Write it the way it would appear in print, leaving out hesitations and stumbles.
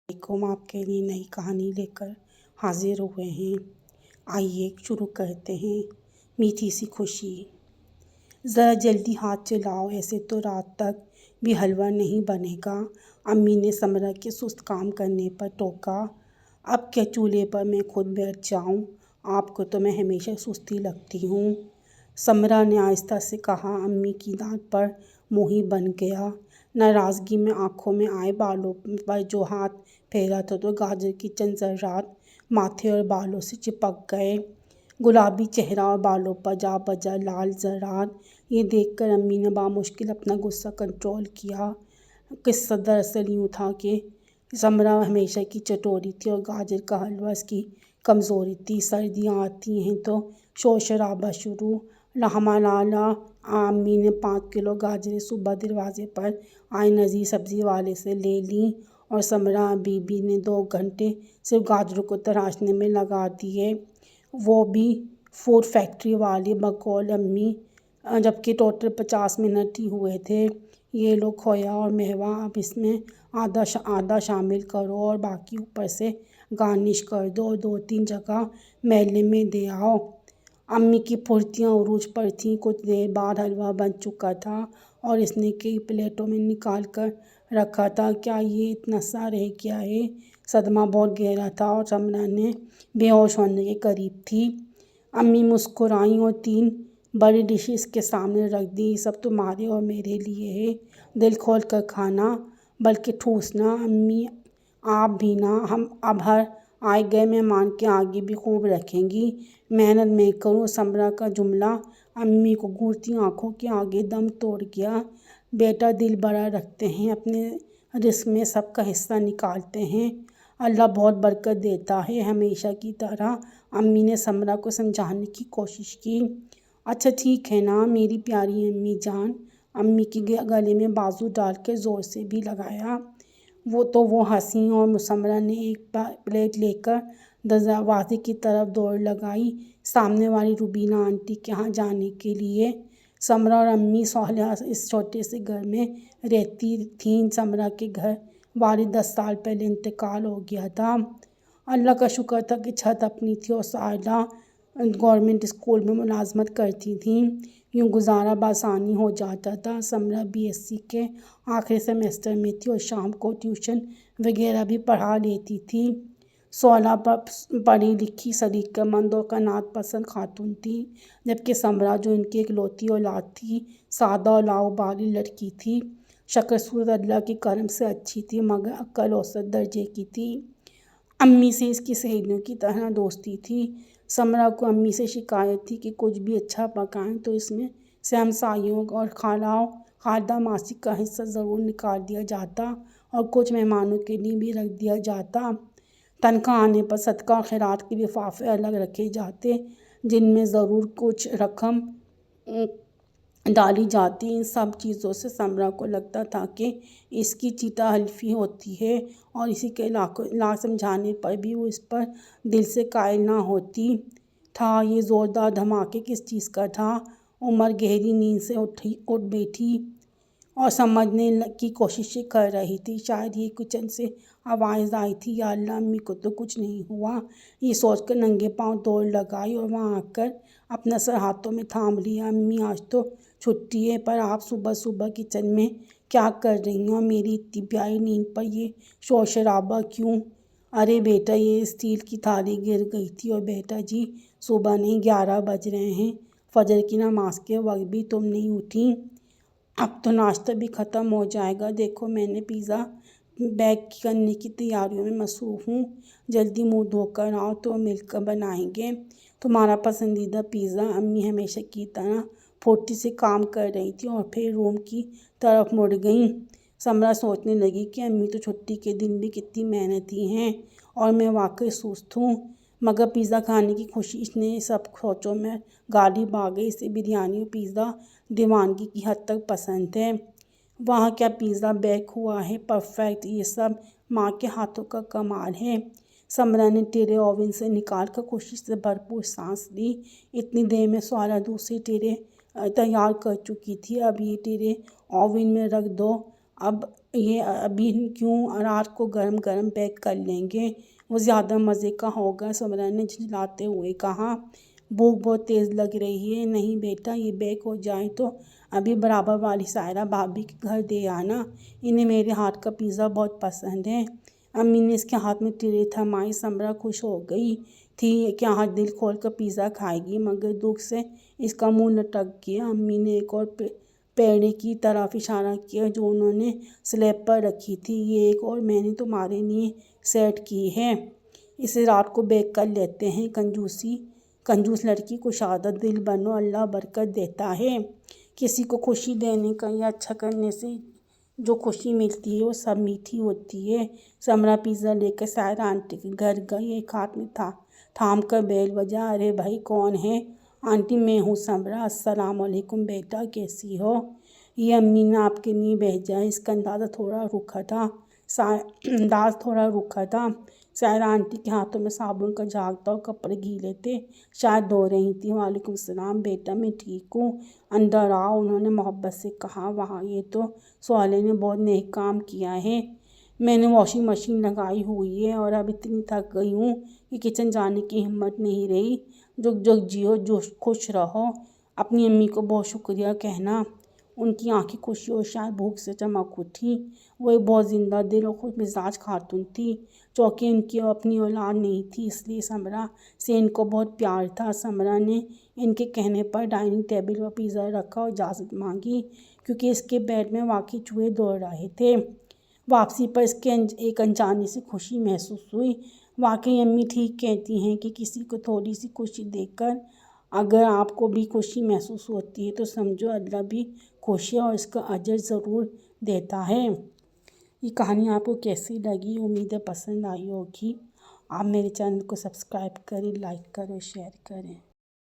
हम आपके लिए नई कहानी लेकर हाजिर हुए हैं। आइए शुरू करते हैं। मीठी सी खुशी। ज़रा जल्दी हाथ चलाओ, ऐसे तो रात तक भी हलवा नहीं बनेगा। अम्मी ने समरा के सुस्त काम करने पर टोका। अब क्या चूल्हे पर मैं खुद बैठ जाऊं? आपको तो मैं हमेशा सुस्ती लगती हूँ, समरा ने आहिस्ता से कहा। अम्मी की डांट पर मुँह बन गया। नाराज़गी में आंखों में आए। बालों पर जो हाथ फेरा था तो गाजर की चंद ज़र्रात माथे और बालों से चिपक गए। गुलाबी चेहरा और बालों पर जा बजा लाल ज़र्रात। ये देखकर अम्मी ने बामुश्किल अपना गुस्सा कंट्रोल किया। किस्सा दरअसल यूँ था कि समरा हमेशा की चटोरी थी और गाजर का हलवा इसकी कमज़ोरी थी। सर्दियाँ आती हैं तो शोर शराबा शुरू। लहमा लाला। अम्मी ने 5 किलो गाजरें सुबह दरवाजे पर आए नज़ीर सब्ज़ी वाले से ले लीं और समरा बीबी ने 2 घंटे सिर्फ गाजरों को तराशने में लगा दिए, वो भी फूड फैक्ट्री वाली बकौल अम्मी। जबकि टोटल 50 मिनट ही हुए थे। ये लो खोया और मेवा, अब इसमें आधा शामिल करो और बाकी ऊपर से गार्निश कर दो। 2-3 जगह मेले में दे आओ। अम्मी की फुर्तियाँ उरूज पर थीं। कुछ देर बाद हलवा बन चुका था और इसने कई प्लेटों में निकाल कर रखा था। क्या ये इतना सा रह गया है? सदमा बहुत गहरा था और समरा ने बेहोश होने के करीब थी। अम्मी मुस्कुराईं और 3 बड़ी डिशेस के सामने रख दी। सब तुम्हारे और मेरे लिए है, दिल खोल कर खाना, बल्कि ठूसना। अम्मी आप भी ना, हम अब हर आए गए मेहमान के आगे भी खूब रखेंगी। मेहनत मैं करूँ, समरा का जुमला अम्मी को घूरती आंखों के आगे दम तोड़ गया। बेटा दिल बड़ा रखते हैं, अपने रिस्क में सबका हिस्सा निकालते हैं, अल्लाह बहुत बरकत देता है। हमेशा की तरह अम्मी ने समरा को समझाने की कोशिश की। अच्छा ठीक है ना मेरी प्यारी अम्मी जान। अम्मी के गले में बाजू डालकर ज़ोर से भी लगाया। वो हंसी और समरा ने एक प्लेट लेकर दरवाजे की तरफ दौड़ लगाई, सामने वाली रुबीना आंटी के यहाँ जाने के लिए। समरा और अम्मी सोहला इस छोटे से घर में रहती थीं। समरा के घर वाली 10 साल पहले इंतकाल हो गया था। अल्लाह का शुक्र था कि छत अपनी थी और साहिला गवर्नमेंट स्कूल में मुलाजमत करती थीं। यूँ गुजारा बासानी हो जाता था। समरा BSc के आखिरी सेमेस्टर में थी और शाम को ट्यूशन वगैरह भी पढ़ा लेती थी। 16 पढ़ी लिखी सलीकामंद और कनात पसंद खातून थी, जबकि समरा जो इनकी इकलौती औलाद थी, सादा और लाउबाली लड़की थी। शक्ल सूरत अल्लाह के करम से अच्छी थी, मगर अक्ल औसत दर्जे की थी। अम्मी से इसकी सहेलियों की तरह दोस्ती थी। समरा को अम्मी से शिकायत थी कि कुछ भी अच्छा पकाएं तो इसमें से हमसायों और खालदा मासी का हिस्सा ज़रूर निकाल दिया जाता और कुछ मेहमानों के लिए भी रख दिया जाता। तनख्वाह आने पर सदका और खैरात के लिफाफे अलग रखे जाते, जिनमें ज़रूर कुछ रकम डाली जाती। इन सब चीज़ों से समरा को लगता था कि इसकी चीता हल्फी होती है और इसी के ला समझाने पर भी वो इस पर दिल से कायल ना होती था। ये ज़ोरदार धमाके किस चीज़ का था? उमर गहरी नींद से उठ बैठी और समझने की कोशिश कर रही थी। शायद ये किचन से आवाज़ आई थी। या अल्लाह, अम्मी को तो कुछ नहीं हुआ, ये सोचकर नंगे पांव दौड़ लगाई और वहाँ आकर अपना सर हाथों में थाम लिया। अम्मी आज तो छुट्टी है, पर आप सुबह सुबह किचन में क्या कर रही हैं और मेरी इतनी प्यारी नींद पर ये शोर शराबा क्यों? अरे बेटा, ये स्टील की थाली गिर गई थी। और बेटा जी, सुबह नहीं, 11 बज रहे हैं, फजर की नमाज के वक्त भी तुम नहीं उठी। अब तो नाश्ता भी ख़त्म हो जाएगा। देखो मैंने पिज़्ज़ा बेक करने की तैयारियों में मसरूफ़ हूँ, जल्दी मुँह धोकर आओ तो मिलकर बनाएंगे तुम्हारा पसंदीदा पिज़्ज़ा। अम्मी हमेशा की तरह फुर्ती से काम कर रही थी और फिर रूम की तरफ मुड़ गई। समरा सोचने लगी कि अम्मी तो छुट्टी के दिन भी कितनी मेहनती हैं और मैं वाकई सुस्त हूँ, मगर पिज़्ज़ा खाने की खुशी इसने सब सोचों में गालिब आ गई। इसे बिरयानी और पिज़्ज़ा दीवानगी की हद तक पसंद है। वहाँ क्या पिज़्ज़ा बेक हुआ है, परफेक्ट, ये सब माँ के हाथों का कमाल है। समरा ने टेरे ओवन से निकाल कर खुशी से भरपूर सांस ली। इतनी देर में सारा दूसरी टेरे तैयार कर चुकी थी। अब ये टेरे ओवन में रख दो। अब یہ ابھی کیوں رات کو گرم گرم پیک کر لیں گے، وہ زیادہ مزے کا ہوگا، سمرا نے جھنجھلاتے ہوئے کہا۔ بھوک بہت تیز لگ رہی ہے۔ نہیں بیٹا، یہ بیک ہو جائے تو ابھی برابر والی سائرہ بھابھی کے گھر دے آنا، انہیں میرے ہاتھ کا پیزا بہت پسند ہے۔ امی نے اس کے ہاتھ میں ٹرے تھمائی۔ سمرا خوش ہو گئی تھی کہ آج دل کھول کر پیزا کھائے گی، مگر دکھ سے اس کا منہ لٹک گیا۔ امی نے ایک اور پیڑے کی طرف اشارہ کیا جو انہوں نے سلیب پر رکھی تھی۔ یہ ایک اور میں نے تمہارے لیے سیٹ کی ہے، اسے رات کو بیک کر لیتے ہیں۔ کنجوس لڑکی، کشادہ دل بنو، اللہ برکت دیتا ہے۔ کسی کو خوشی دینے کا یا اچھا کرنے سے جو خوشی ملتی ہے وہ سب میٹھی ہوتی ہے۔ سمرا پیزا لے کر سائرہ آنٹی کے گھر گئی، ایک ہاتھ میں تھام کر بیل بجا۔ ارے بھائی، کون ہے؟ آنٹی، میں ہوں سمرا۔ السلام علیکم بیٹا، کیسی ہو؟ یہ امی نے آپ کے لیے بھیجا ہے۔ اس کا انداز تھوڑا روکھا تھا۔ سائرہ آنٹی کے ہاتھوں میں صابن کا جھاگ تھا اور کپڑے گیلے تھے، شاید دھو رہی تھیں۔ وعلیکم السلام بیٹا، میں ٹھیک ہوں، اندر آؤ، انہوں نے محبت سے کہا۔ وہاں یہ تو سہیلے نے بہت نیک کام کیا ہے، میں نے واشنگ مشین لگائی ہوئی ہے اور اب اتنی تھک گئی ہوں کہ کچن جانے کی ہمت نہیں رہی۔ جگ جگ جیو، خوش رہو، اپنی امی کو بہت شکریہ کہنا۔ ان کی آنکھیں خوشی اور شاید بھوک سے چمک اٹھیں۔ وہ ایک بہت زندہ دل اور خوش مزاج خاتون تھی، چونکہ ان کی اپنی اولاد نہیں تھی، اس لیے سمرا سے ان کو بہت پیار تھا۔ سمرا نے ان کے کہنے پر ڈائننگ ٹیبل پر پیزا رکھا اور اجازت مانگی، کیونکہ اس کے پیٹ میں واقعی چوہے دوڑ رہے تھے۔ واپسی پر اس کے ایک انجانی سی خوشی محسوس ہوئی۔ واقعی امی ٹھیک کہتی ہیں کہ کسی کو تھوڑی سی خوشی دیکھ کر اگر آپ کو بھی خوشی محسوس ہوتی ہے تو سمجھو اللہ بھی خوش ہے اور اس کا اجر ضرور دیتا ہے۔ یہ کہانی آپ کو کیسی لگی؟ امید ہے پسند آئی ہوگی۔ آپ میرے چینل کو سبسکرائب کریں، لائک کریں، شیئر کریں۔